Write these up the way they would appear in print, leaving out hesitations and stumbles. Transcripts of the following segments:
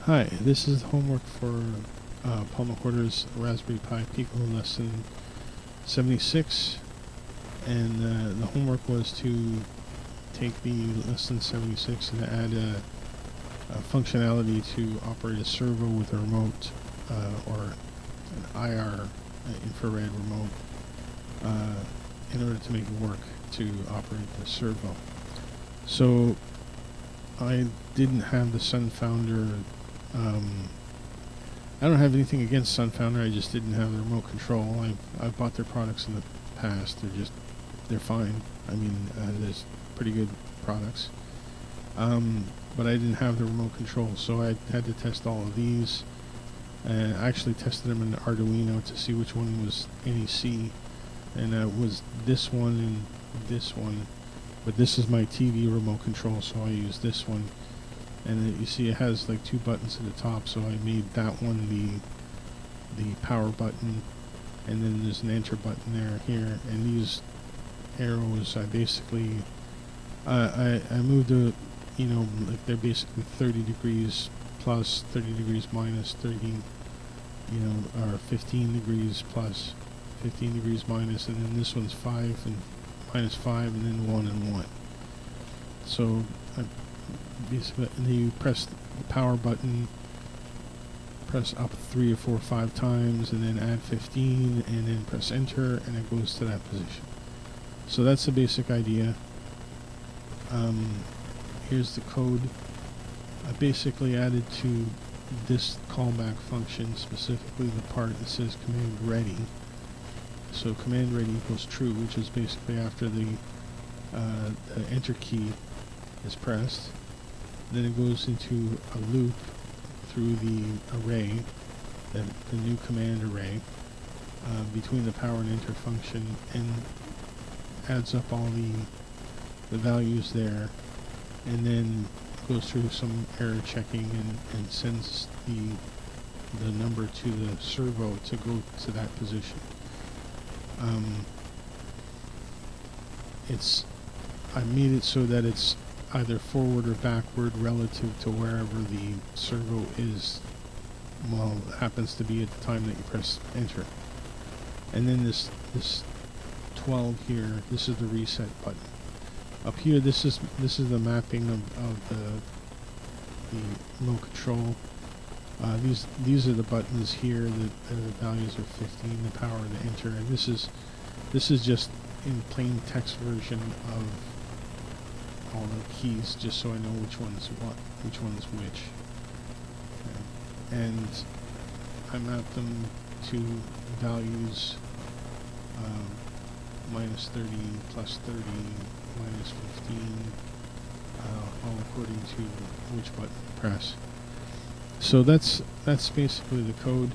Hi, this is homework for Paul McWhorter's Raspberry Pi Pico lesson 76, and the homework was to take the lesson 76 and add a functionality to operate a servo with a remote or an IR infrared remote in order to make it work to operate the servo. So I didn't have the Sunfounder. I don't have anything against Sunfounder. I just didn't have the remote control. I've bought their products in the past. They're fine. I mean, there's pretty good products. But I didn't have the remote control, so I had to test all of these. I actually tested them in the Arduino to see which one was NEC, and it was this one and this one. But this is my TV remote control, so I use this one. And you see it has like two buttons at the top, so I made that one the power button, and then there's an enter button here, and these arrows I basically I moved like they're basically 30 degrees plus, 30 degrees minus, 30 or 15 degrees plus, 15 degrees minus, and then this one's 5 and minus 5, and then 1 and 1. So and then you press the power button, press up 3 or 4 or 5 times, and then add 15, and then press enter, and it goes to that position. So that's the basic idea. Here's the code. I basically added to this callback function specifically the part that says command ready. So command ready equals true, which is basically after the enter key is pressed. Then it goes into a loop through the array, the new command array, between the power and enter function, and adds up all the values there, and then goes through some error checking and sends the number to the servo to go to that position. I made it so that it's either forward or backward relative to wherever the servo is, well, happens to be at the time that you press enter. And then this 12 here, this is the reset button. Up here, this is the mapping of the remote control. These are the buttons here. The values are 15, the power, the enter. And this is just in plain text version of all the keys, just so I know which one's what, which one's which. Okay. And I map them to values minus 30, plus 30, minus 15, all according to which button to press. So that's basically the code.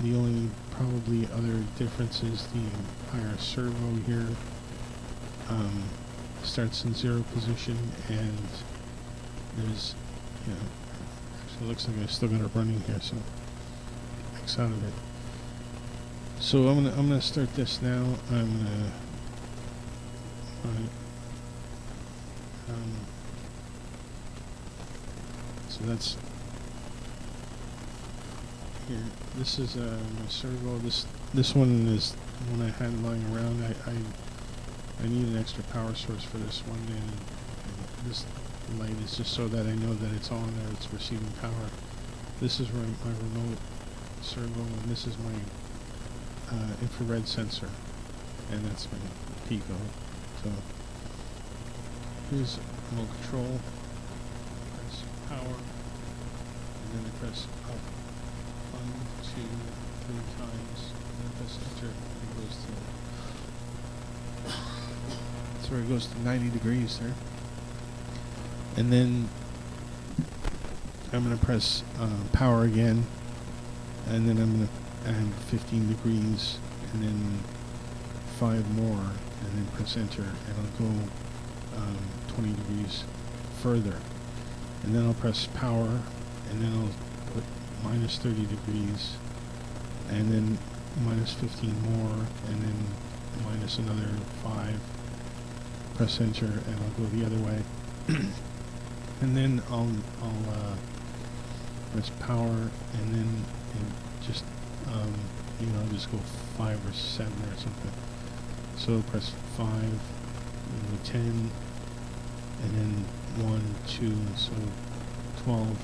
The only probably other difference is the IR servo here starts in 0 position, and there's, actually it looks like I still got it running here, so X out of it. So I'm gonna start this now. I'm gonna so that's here. This is my servo. This one is one I had lying around. I need an extra power source for this one, and this light is just so that I know that it's on or it's receiving power. This is my remote servo, and this is my infrared sensor, and that's my Pico. So here's remote control. Press power, and then I press up 1, 2, 3 times, and then press enter, and it goes to. That's where it goes to 90 degrees there. And then I'm going to press power again, and then I'm going to add 15 degrees, and then 5 more, and then press enter, and I'll go 20 degrees further. And then I'll press power, and then I'll put minus 30 degrees, and then minus 15 more, and then minus another 5. Press enter, and I'll go the other way. and then I'll press power, and then it just just go 5 or 7 or something. So press 5, and go 10, and then 1, 2, so 12,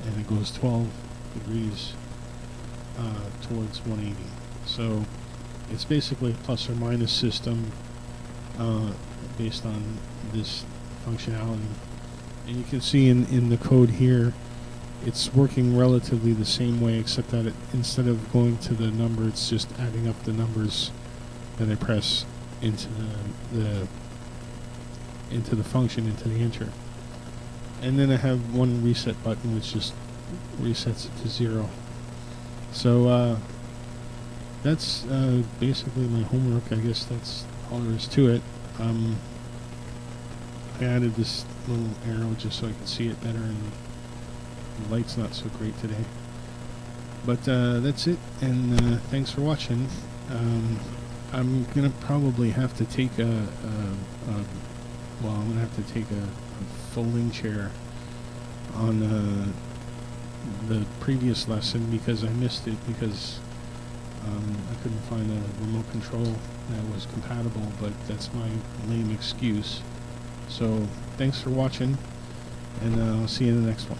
and it goes 12 degrees towards 180. So it's basically a plus or minus system based on this functionality. And you can see in the code here, it's working relatively the same way, except that instead of going to the number, it's just adding up the numbers that I press into the function, into the enter. And then I have one reset button, which just resets it to 0. So that's basically my homework. I guess that's all there is to it. I added this little arrow just so I could see it better, and the light's not so great today. But that's it, and thanks for watching. I'm gonna probably have to take I'm gonna have to take a folding chair on the previous lesson, because I missed it because I couldn't find a remote control that was compatible, but that's my lame excuse. So thanks for watching, and I'll see you in the next one.